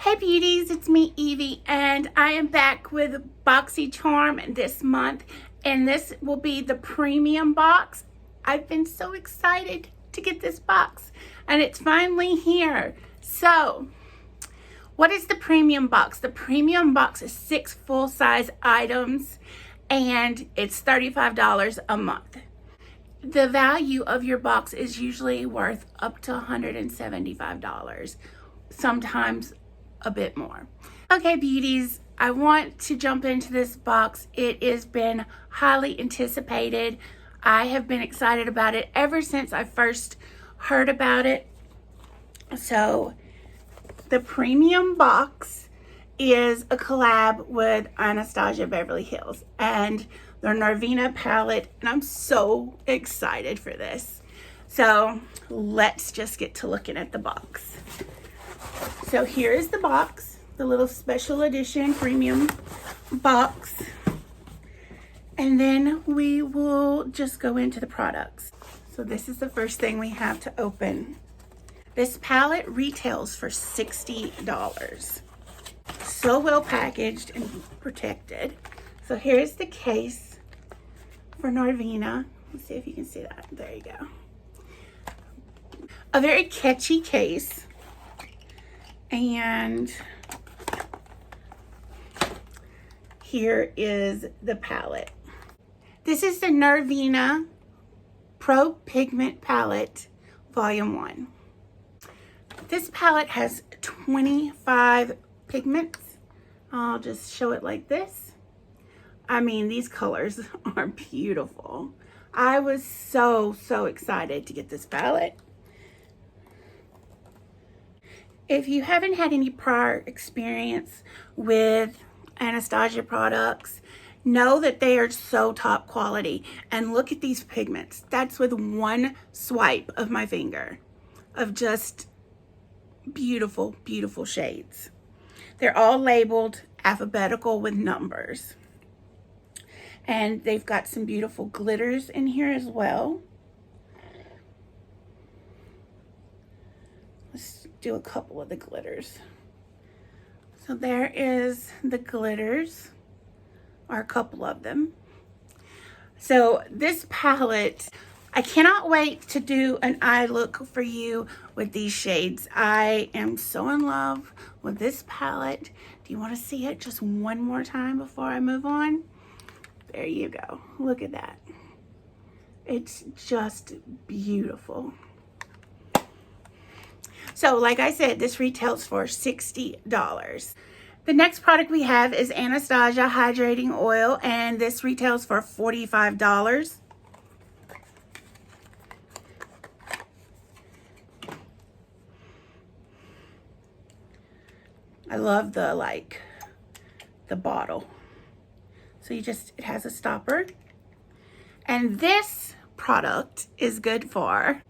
Hey beauties, it's me Evie and I am back with BoxyCharm this month, and this will be the premium box. I've been so excited to get this box and it's finally here. So what is the premium box? The premium box is 6 full-size items and it's $35 a month. The value of your box is usually worth up to $175, sometimes a bit more. Okay beauties, I want to jump into this box. It has been highly anticipated. I have been excited about it ever since I first heard about it. So the premium box is a collab with Anastasia Beverly Hills and their NORVINA palette, and I'm so excited for this. So let's just get to looking at the box. So here is the box, the little special edition premium box. And then we will just go into the products. So this is the first thing we have to open. This palette retails for $60. So well packaged and protected. So here's the case for NORVINA. Let's see if you can see that. There you go. A very catchy case. And here is the palette. This is the NORVINA Pro Pigment Palette Volume 1. This palette has 25 pigments. I'll just show it like this. I mean, these colors are beautiful. I was so excited to get this palette. If you haven't had any prior experience with Anastasia products, know that they are so top quality. And look at these pigments. That's with one swipe of my finger of just beautiful, beautiful shades. They're all labeled alphabetical with numbers. And they've got some beautiful glitters in here as well. Let's do a couple of the glitters. So there is the glitters, or a couple of them. So this palette, I cannot wait to do an eye look for you with these shades. I am so in love with this palette. Do you want to see it just one more time before I move on? There you go. Look at that. It's just beautiful. So like I said, this retails for $60. The next product we have is Anastasia Hydrating Oil, and this retails for $45. I love the bottle. So it has a stopper. And this product is good for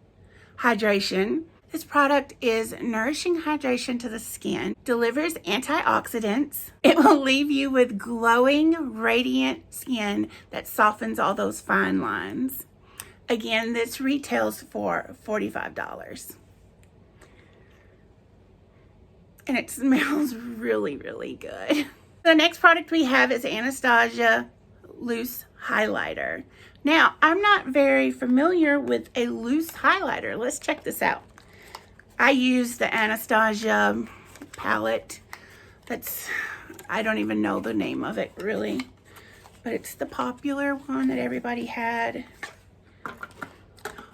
hydration. This product is nourishing hydration to the skin, delivers antioxidants. It will leave you with glowing, radiant skin that softens all those fine lines. Again, this retails for $45. And it smells really, really good. The next product we have is Anastasia Loose Highlighter. Now, I'm not very familiar with a loose highlighter. Let's check this out. I use the Anastasia palette. I don't even know the name of it really, but it's the popular one that everybody had.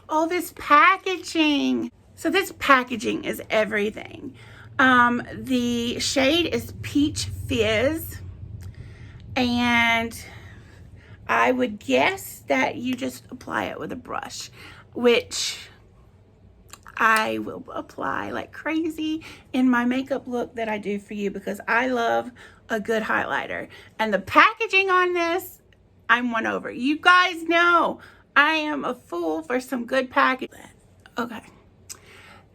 All this packaging. So this packaging is everything. The shade is Peach Fizz, and I would guess that you just apply it with a brush, which I will apply like crazy in my makeup look that I do for you, because I love a good highlighter. And the packaging on this, I'm won over. You guys know I am a fool for some good packaging. Okay.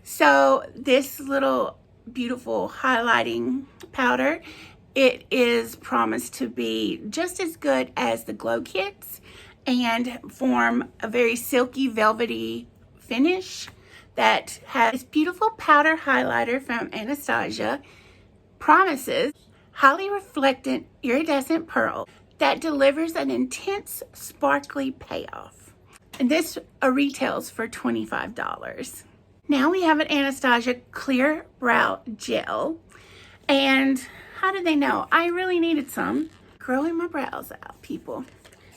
So this little beautiful highlighting powder, it is promised to be just as good as the glow kits and form a very silky, velvety finish that has this beautiful powder highlighter from Anastasia, promises highly reflectant iridescent pearl that delivers an intense sparkly payoff. And this retails for $25. Now we have an Anastasia Clear Brow Gel. And how did they know? I really needed some. Growing my brows out, people.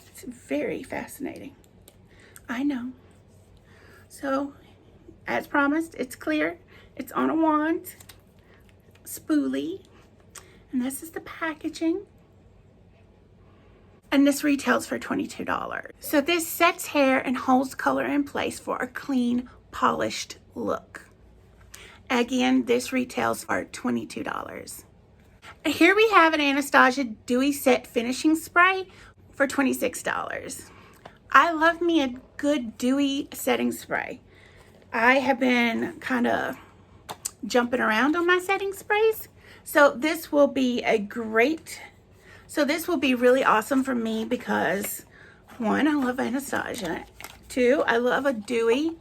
It's very fascinating. I know. So, as promised, it's clear. It's on a wand. Spoolie. And this is the packaging. And this retails for $22. So this sets hair and holds color in place for a clean, polished look. Again, this retails for $22. Here we have an Anastasia Dewy Set Finishing Spray for $26. I love me a good dewy setting spray. I have been kind of jumping around on my setting sprays. So this will be really awesome for me because 1, I love Anastasia. 2, I love a dewy.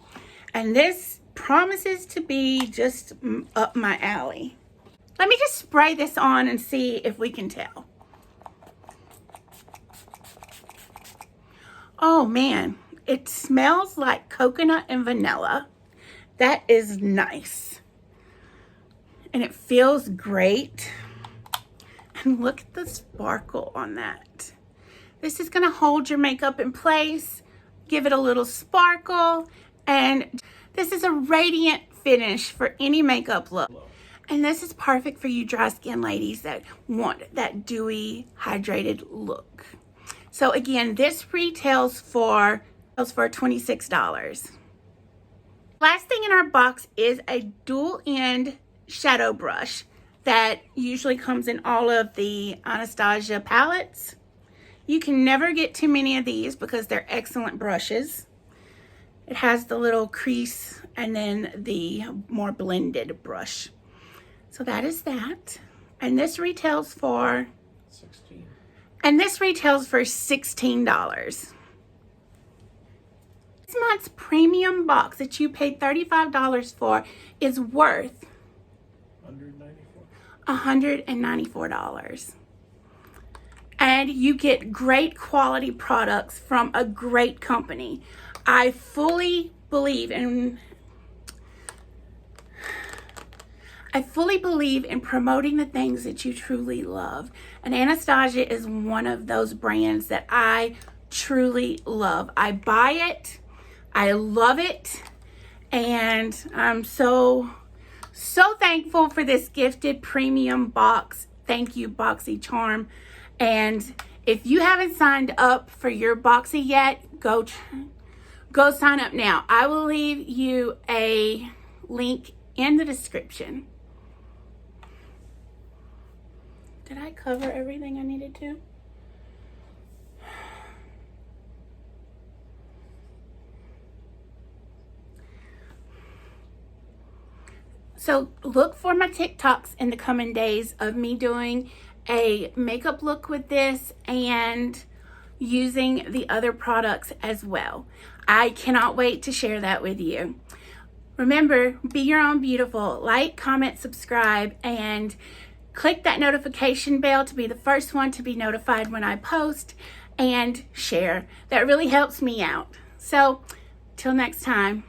And this promises to be just up my alley. Let me just spray this on and see if we can tell. Oh man, it smells like coconut and vanilla. That is nice. And it feels great. And look at the sparkle on that. This is gonna hold your makeup in place, give it a little sparkle, and this is a radiant finish for any makeup look. And this is perfect for you dry skin ladies that want that dewy, hydrated look. So again, this retails for $26. Last thing in our box is a dual end shadow brush that usually comes in all of the Anastasia palettes. You can never get too many of these because they're excellent brushes. It has the little crease and then the more blended brush. So that is that. And this retails for $16. And this retails for $16. This month's premium box that you paid $35 for is worth $194. And you get great quality products from a great company. I fully believe in promoting the things that you truly love. And Anastasia is one of those brands that I truly love. I buy it. I love it. And I'm so thankful for this gifted premium box. Thank you, BoxyCharm. And if you haven't signed up for your Boxy yet, go sign up now. I will leave you a link in the description. Did I cover everything I needed to? So look for my TikToks in the coming days of me doing a makeup look with this and using the other products as well. I cannot wait to share that with you. Remember, be your own beautiful. Like, comment, subscribe, and click that notification bell to be the first one to be notified when I post, and share. That really helps me out. So, till next time.